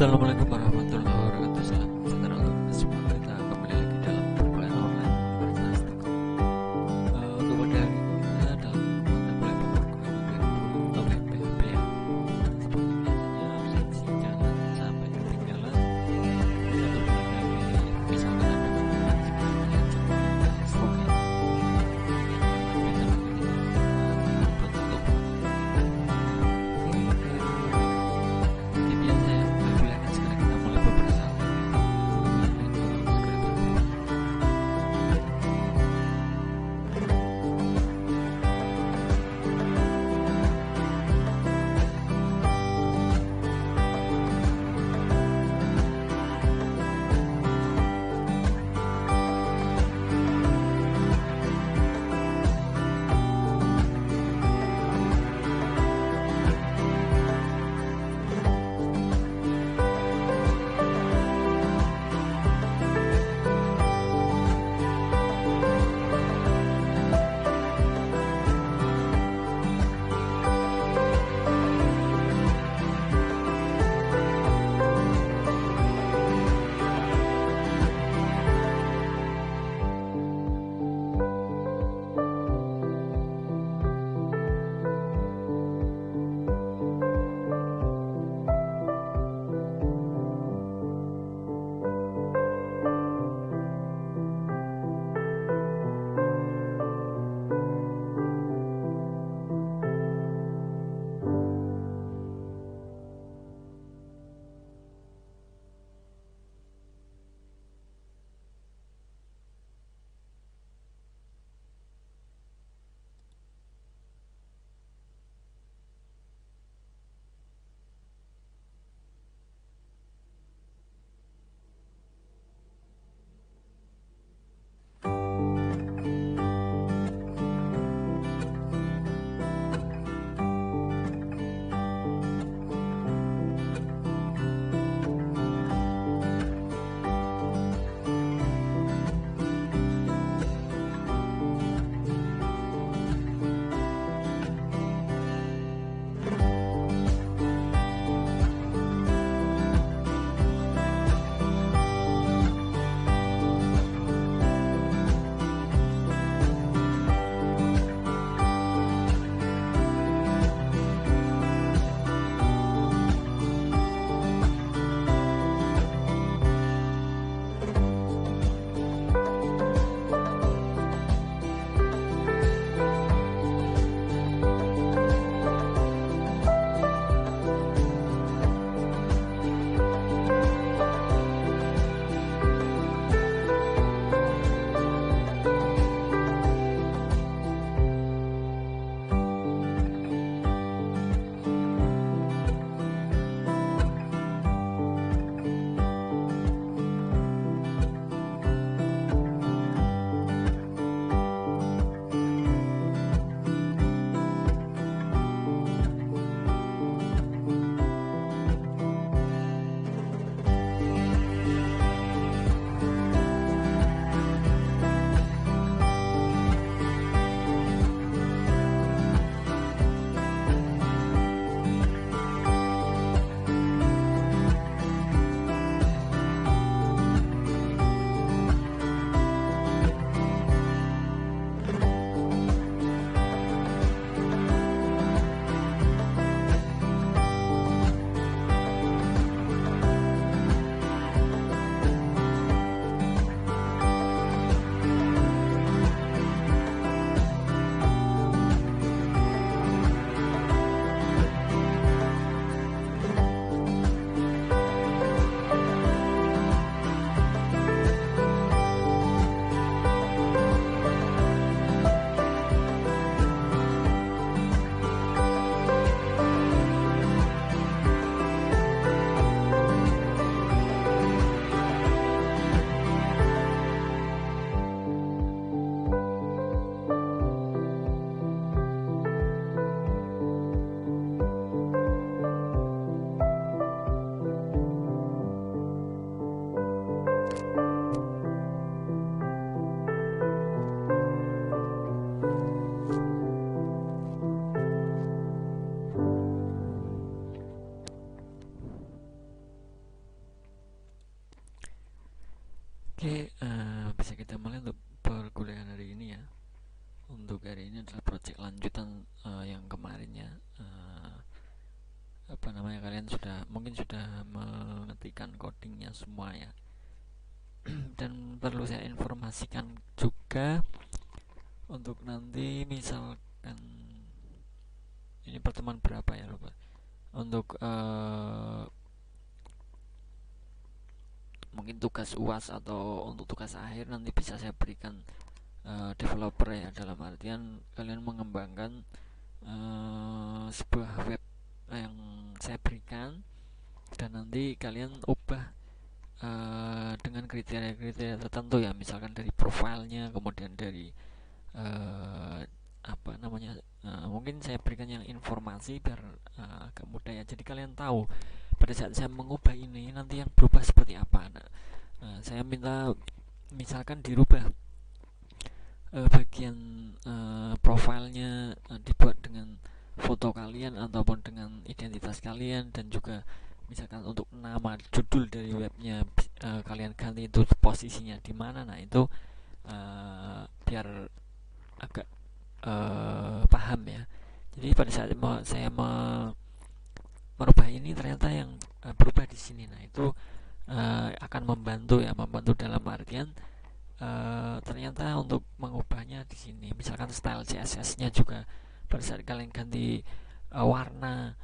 Assalamualaikum warahmatullahi wabarakatuh. Salam sejahtera untuk semua. Kita kembali lagi dalam perkuliahan online Fantastic. Kepada hari ini kita dalam mata kuliah pemrograman web PHP ya. Seperti biasanya absensi jangan sampai ketinggalan. Satu menghadapi misalkan ada pertanyaan seperti itu. Seperti biasa ya, sekarang kita mulai beberapa bisa kita mulai untuk perkuliahan hari ini ya. Untuk hari ini adalah project lanjutan yang kemarinnya. Apa namanya, kalian mungkin sudah mengetikkan codingnya semua ya. Dan perlu saya informasikan juga untuk nanti misalkan ini pertemuan berapa ya lupa. Untuk mungkin tugas UAS atau untuk tugas akhir nanti bisa saya berikan developer ya, dalam artian kalian mengembangkan sebuah web yang saya berikan, dan nanti kalian ubah dengan kriteria-kriteria tertentu ya, misalkan dari profilnya, kemudian dari apa namanya, mungkin saya berikan yang informasi biar agak mudah ya, jadi kalian tahu pada saat saya mengubah ini nanti yang berubah seperti apa. Saya minta misalkan dirubah bagian profilnya dibuat dengan foto kalian ataupun dengan identitas kalian, dan juga misalkan untuk nama judul dari webnya kalian ganti itu posisinya di mana. Nah itu biar agak paham ya. Jadi pada saat saya merubah ini ternyata yang berubah di sini. Nah itu akan membantu ya, membantu dalam artian ternyata untuk mengubahnya di sini. Misalkan style CSS-nya juga pada saat kalian ganti warna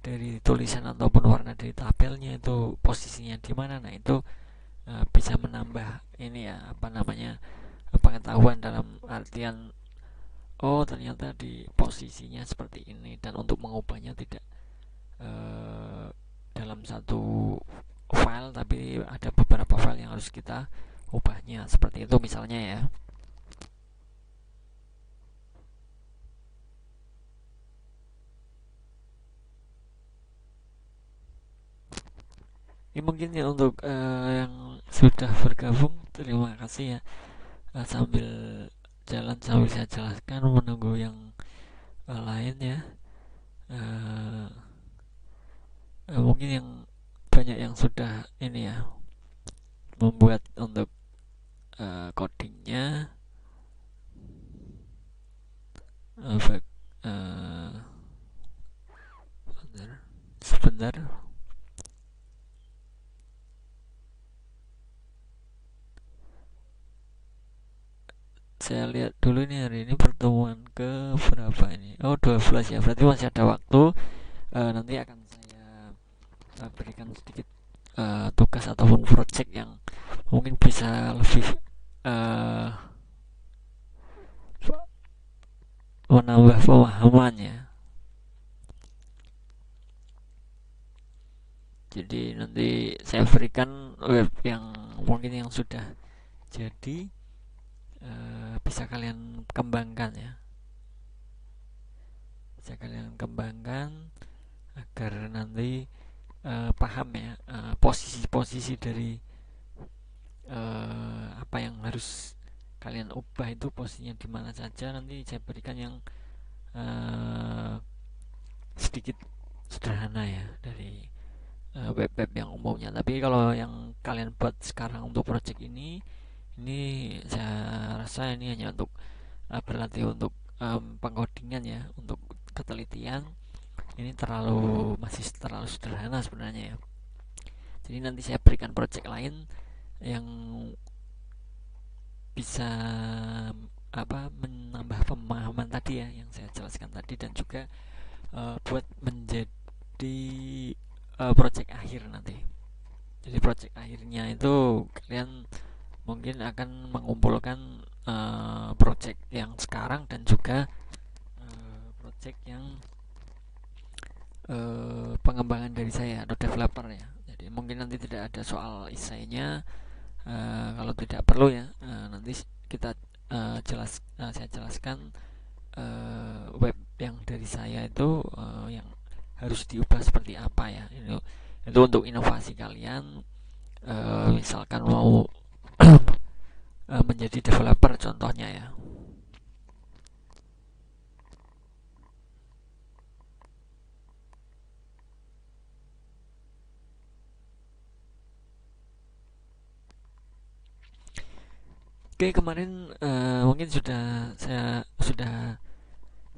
dari tulisan ataupun warna dari tabelnya itu posisinya di mana. Nah itu bisa menambah ini ya, apa namanya, pengetahuan dalam artian oh ternyata di posisinya seperti ini, dan untuk mengubahnya tidak dalam satu file tapi ada beberapa file yang harus kita ubahnya, seperti itu misalnya ya. Ini mungkin ya untuk yang sudah bergabung, terima kasih ya. Sambil jalan sambil saya jelaskan menunggu yang lain ya. uh, Mungkin yang banyak yang sudah ini ya membuat untuk codingnya. uh, Sebentar. Saya lihat dulu nih, hari ini pertemuan ke berapa ini? Oh 12 ya, berarti masih ada waktu. Nanti akan saya berikan sedikit tugas ataupun project yang mungkin bisa lebih menambah pemahamannya. Jadi nanti saya berikan web yang mungkin yang sudah jadi bisa kalian kembangkan ya, bisa kalian kembangkan agar nanti paham ya posisi-posisi dari apa yang harus kalian ubah itu posisinya di mana saja. Nanti saya berikan yang sedikit sederhana ya dari web-web yang umumnya. Tapi kalau yang kalian buat sekarang untuk project ini saya rasa ini hanya untuk berlatih untuk pengkodingan ya, untuk ketelitian. Ini masih terlalu sederhana sebenarnya ya. Jadi nanti saya berikan project lain yang bisa menambah pemahaman tadi ya, yang saya jelaskan tadi, dan juga buat menjadi project akhir nanti. Jadi project akhirnya itu kalian mungkin akan mengumpulkan project yang sekarang dan juga project yang pengembangan dari saya atau developer ya. Jadi mungkin nanti tidak ada soal esainya, kalau tidak perlu ya. Nanti kita saya jelaskan web yang dari saya itu yang harus diubah seperti apa ya. Itu untuk inovasi kalian, misalkan mau menjadi developer contohnya ya. Oke, kemarin mungkin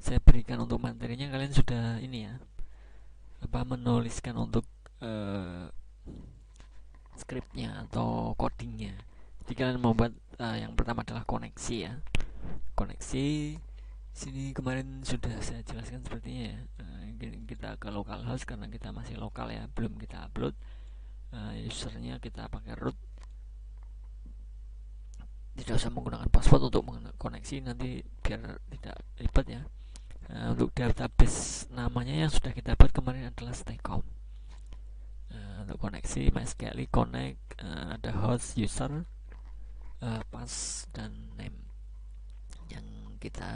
saya berikan untuk materinya, kalian sudah ini ya, apa, menuliskan untuk eh, skripnya atau codingnya. Jadi kalian membuat yang pertama adalah koneksi ya. Koneksi sini kemarin sudah saya jelaskan sepertinya ya. Kita ke localhost karena kita masih lokal ya, belum kita upload. Usernya kita pakai root, tidak usah menggunakan password untuk koneksi, nanti biar tidak ribet ya. Untuk database namanya yang sudah kita buat kemarin adalah Staycom. Untuk koneksi MySQL connect, ada host, user, pass, dan name yang kita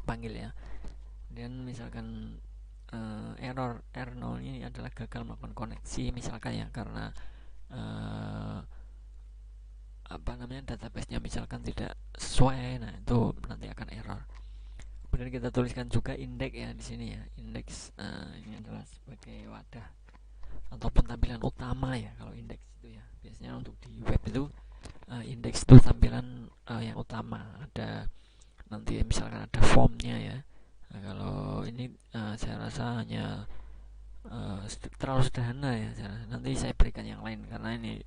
panggil ya. Dan misalkan error R0 ini adalah gagal melakukan koneksi misalkan ya, karena apa namanya, database-nya misalkan tidak sesuai, nah itu nanti akan error. Kemudian kita tuliskan juga indeks ya di sini ya. Indeks ini adalah sebagai wadah ataupun tampilan utama ya kalau indeks itu ya. Biasanya untuk di web itu indeks itu tampilan yang utama. Ada nanti misalkan ada formnya ya. Nah, kalau ini saya rasa hanya terlalu sederhana ya. Nanti saya berikan yang lain karena ini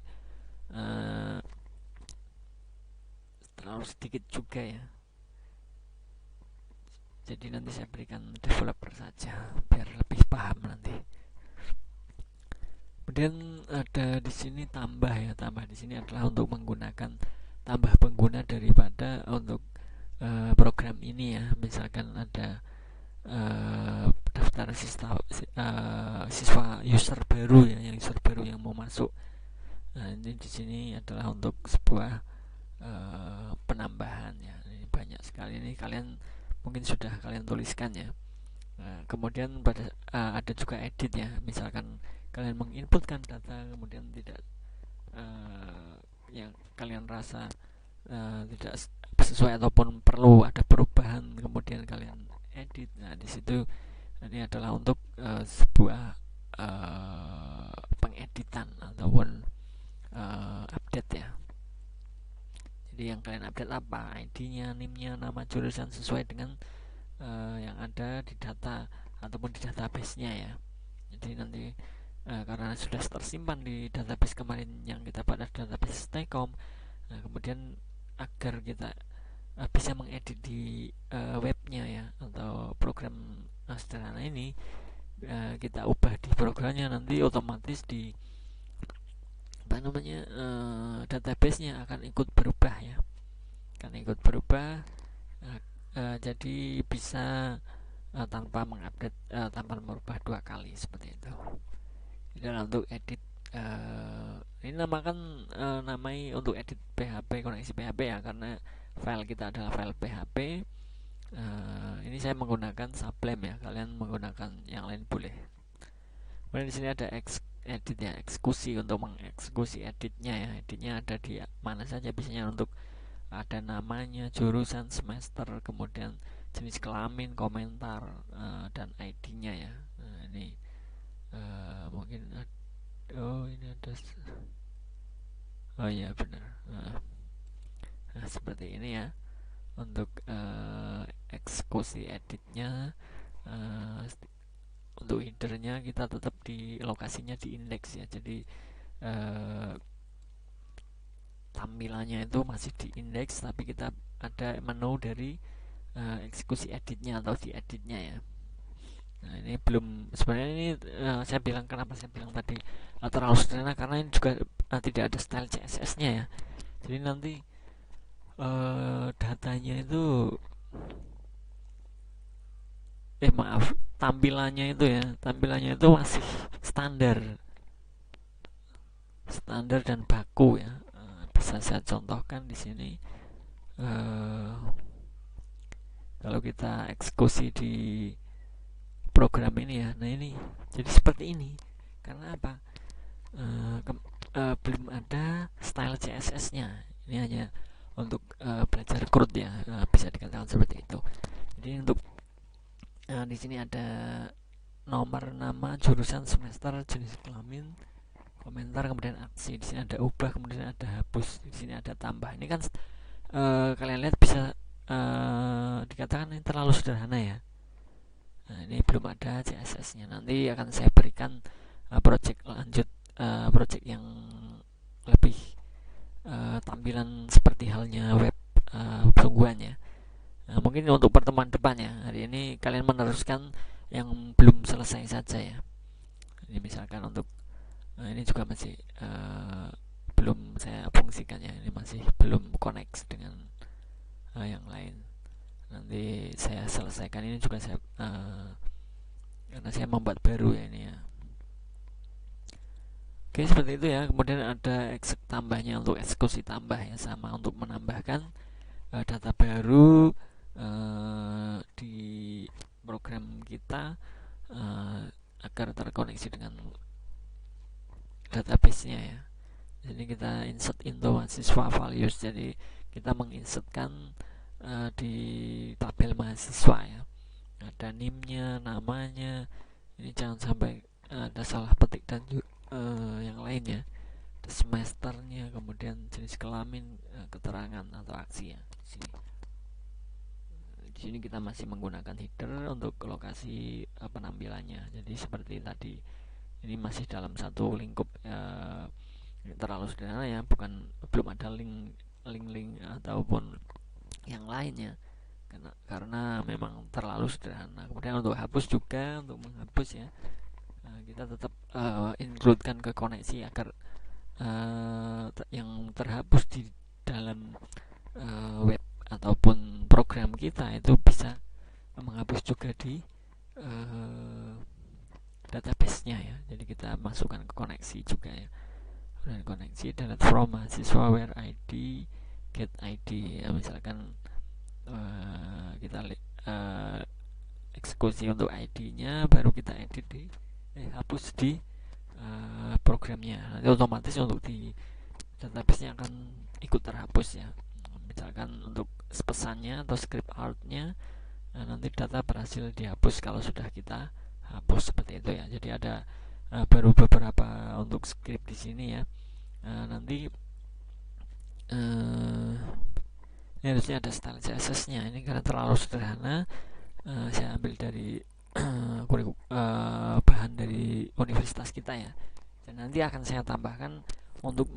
terlalu sedikit juga ya. Jadi nanti saya berikan developer saja biar lebih paham nanti. Kemudian ada di sini tambah ya. Tambah di sini adalah untuk menggunakan tambah pengguna daripada untuk program ini ya. Misalkan ada daftar siswa user baru ya, yang user baru yang mau masuk. Nah, ini di sini adalah untuk sebuah penambahan ya. Ini banyak sekali, ini kalian mungkin sudah kalian tuliskan ya. Nah, kemudian ada juga edit ya. Misalkan kalian menginputkan data kemudian tidak yang kalian rasa tidak sesuai ataupun perlu ada perubahan, kemudian kalian edit. Nah, di situ ini adalah untuk sebuah pengeditan ataupun update ya. Jadi yang kalian update apa? ID-nya, NIM-nya, nama jurusan sesuai dengan yang ada di data ataupun di database-nya ya. Jadi nanti karena sudah tersimpan di database kemarin yang kita pada database Staycom, kemudian agar kita bisa mengedit di webnya ya atau program sederhana ini, kita ubah di programnya, nanti otomatis di apa namanya database-nya akan ikut berubah ya, akan ikut berubah. Jadi bisa tanpa mengupdate, tanpa merubah dua kali seperti itu. Dan untuk edit ini namakan namai untuk edit PHP, koneksi PHP ya, karena file kita adalah file PHP. Ini saya menggunakan Sublime ya, kalian menggunakan yang lain boleh. Kemudian di sini ada edit ya, eksekusi, untuk mengeksekusi editnya ya. Editnya ada di mana saja, biasanya untuk ada namanya, jurusan, semester, kemudian jenis kelamin, komentar, dan ID-nya ya. Nah, ini mungkin ini ada, oh iya benar. Nah, seperti ini ya untuk eksekusi editnya. Untuk headernya kita tetap di lokasinya di indeks ya, jadi tampilannya itu masih di indeks, tapi kita ada menu dari eksekusi editnya atau di editnya ya. Nah, ini belum, sebenarnya ini saya bilang, kenapa saya bilang tadi terlalu sederhana, karena ini juga tidak ada style CSS-nya ya. Jadi nanti datanya itu tampilannya itu masih standar dan baku ya. Bisa saya contohkan di sini. Kalau kita eksekusi di program ini ya, nah ini jadi seperti ini. Karena apa? Belum ada style CSS-nya. Ini hanya untuk belajar CRUD ya, bisa dikatakan seperti itu. Jadi untuk di sini ada nomor, nama, jurusan, semester, jenis kelamin, komentar, kemudian aksi. Di sini ada ubah, kemudian ada hapus, di sini ada tambah. Ini kan kalian lihat bisa dikatakan ini terlalu sederhana ya. Nah, ini belum ada CSS-nya. Nanti akan saya berikan project lanjut, project yang lebih tampilan seperti halnya web sungguhan ya. Nah, mungkin untuk pertemuan depannya, hari ini kalian meneruskan yang belum selesai saja ya. Ini misalkan untuk ini juga masih belum saya fungsikan ya, ini masih belum connect dengan yang lain. Nanti saya selesaikan ini juga saya karena saya membuat baru ya ini ya. Oke, seperti itu ya. Kemudian ada tambahnya untuk eksekusi tambah ya, sama untuk menambahkan data baru di program kita agar terkoneksi dengan database-nya ya. Jadi kita insert into mahasiswa values. Jadi kita menginsertkan di tabel mahasiswa ya. Ada NIM-nya, namanya. Ini jangan sampai ada salah petik dan yang lainnya. Ada semesternya, kemudian jenis kelamin, keterangan atau aksi ya. Di sini kita masih menggunakan header untuk lokasi penampilannya. Jadi seperti tadi, ini masih dalam satu lingkup terlalu sederhana ya, belum ada link ataupun yang lainnya karena memang terlalu sederhana. Kemudian untuk hapus juga, untuk menghapus ya, kita tetap includekan ke koneksi agar yang terhapus di dalam web ataupun program kita itu bisa menghapus juga di database-nya ya. Jadi kita masukkan ke koneksi juga ya. Dan koneksi delete from mahasiswa where ID get ID ya, misalkan kita eksekusi untuk ID-nya, baru kita edit hapus di programnya. Nanti otomatis untuk di database-nya akan ikut terhapus ya. Misalkan untuk pesannya atau script out-nya, nanti data berhasil dihapus kalau sudah kita hapus, seperti itu ya. Jadi ada baru beberapa untuk script di sini ya. Nanti ini harusnya ada style CSS-nya. Ini karena terlalu sederhana, saya ambil dari bahan dari universitas kita ya. Dan nanti akan saya tambahkan untuk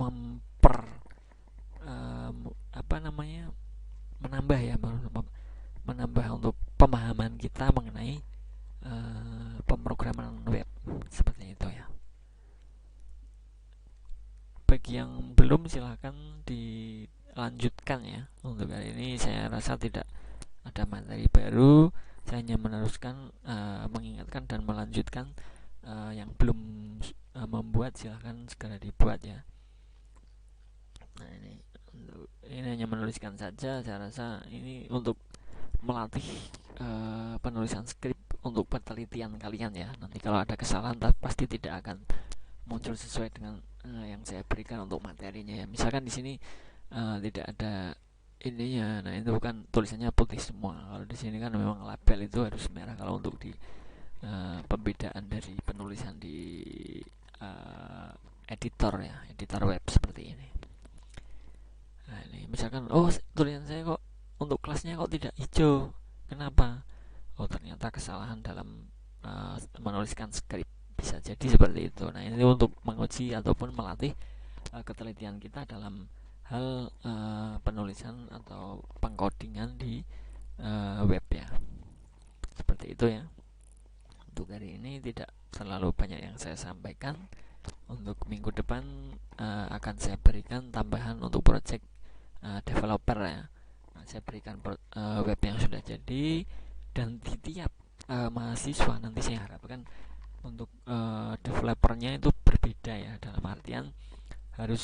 menambah ya, menambah untuk pemahaman kita mengenai pemrograman web, seperti itu ya. Bagi yang belum, silahkan dilanjutkan ya. Untuk hari ini saya rasa tidak ada materi baru, saya hanya meneruskan, mengingatkan dan melanjutkan. Yang belum membuat silahkan segera dibuat ya. Nah, ini hanya menuliskan saja. Saya rasa ini untuk melatih penulisan skrip untuk penelitian kalian ya. Nanti kalau ada kesalahan pasti tidak akan muncul sesuai dengan yang saya berikan untuk materinya ya. Misalkan di sini tidak ada ininya, nah itu kan tulisannya putih semua. Kalau di sini kan memang label itu harus merah kalau untuk di pembedaan dari penulisan di editor ya, editor web seperti ini. Nah, ini misalkan tulisan saya kok untuk kelasnya kok tidak hijau, kenapa? Ternyata kesalahan dalam menuliskan skrip, bisa jadi seperti itu. Nah, ini untuk menguji ataupun melatih ketelitian kita dalam hal penulisan atau pengkodingan di web ya, seperti itu ya. Untuk hari ini tidak terlalu banyak yang saya sampaikan. Untuk minggu depan akan saya berikan tambahan untuk project developer ya. Saya berikan web yang sudah jadi, dan di tiap mahasiswa nanti saya harapkan untuk developernya itu berbeda ya, dalam artian harus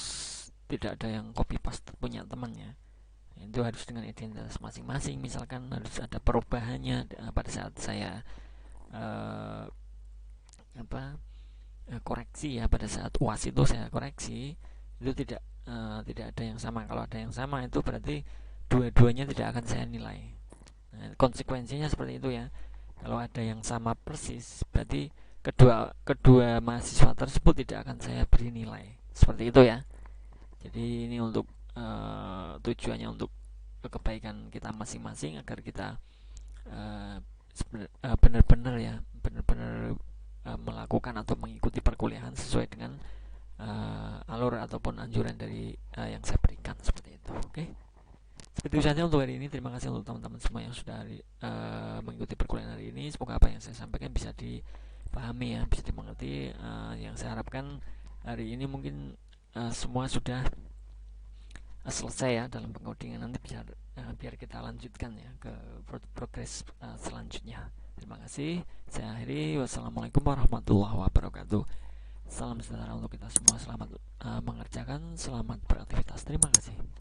tidak ada yang copy paste punya temannya. Itu harus dengan identitas masing-masing. Misalkan harus ada perubahannya pada saat saya koreksi ya, pada saat UAS itu saya koreksi, itu tidak ada yang sama. Kalau ada yang sama itu berarti dua-duanya tidak akan saya nilai. Nah, konsekuensinya seperti itu ya. Kalau ada yang sama persis, berarti kedua mahasiswa tersebut tidak akan saya beri nilai, seperti itu ya. Jadi ini untuk tujuannya untuk kebaikan kita masing-masing, agar kita benar-benar ya benar-benar melakukan atau mengikuti perkuliahan sesuai dengan alur ataupun anjuran dari yang saya berikan, seperti itu. Oke, seperti itu saja untuk hari ini. Terima kasih untuk teman-teman semua yang sudah mengikuti perkuliahan hari ini. Semoga apa yang saya sampaikan bisa dipahami ya, bisa dimengerti. Yang saya harapkan hari ini mungkin semua sudah selesai ya dalam pengodingan. Nanti biar kita lanjutkan ya ke progres selanjutnya. Terima kasih. Saya akhiri. Wassalamualaikum warahmatullahi wabarakatuh. Salam sejahtera untuk kita semua. Selamat mengerjakan, selamat beraktivitas. Terima kasih.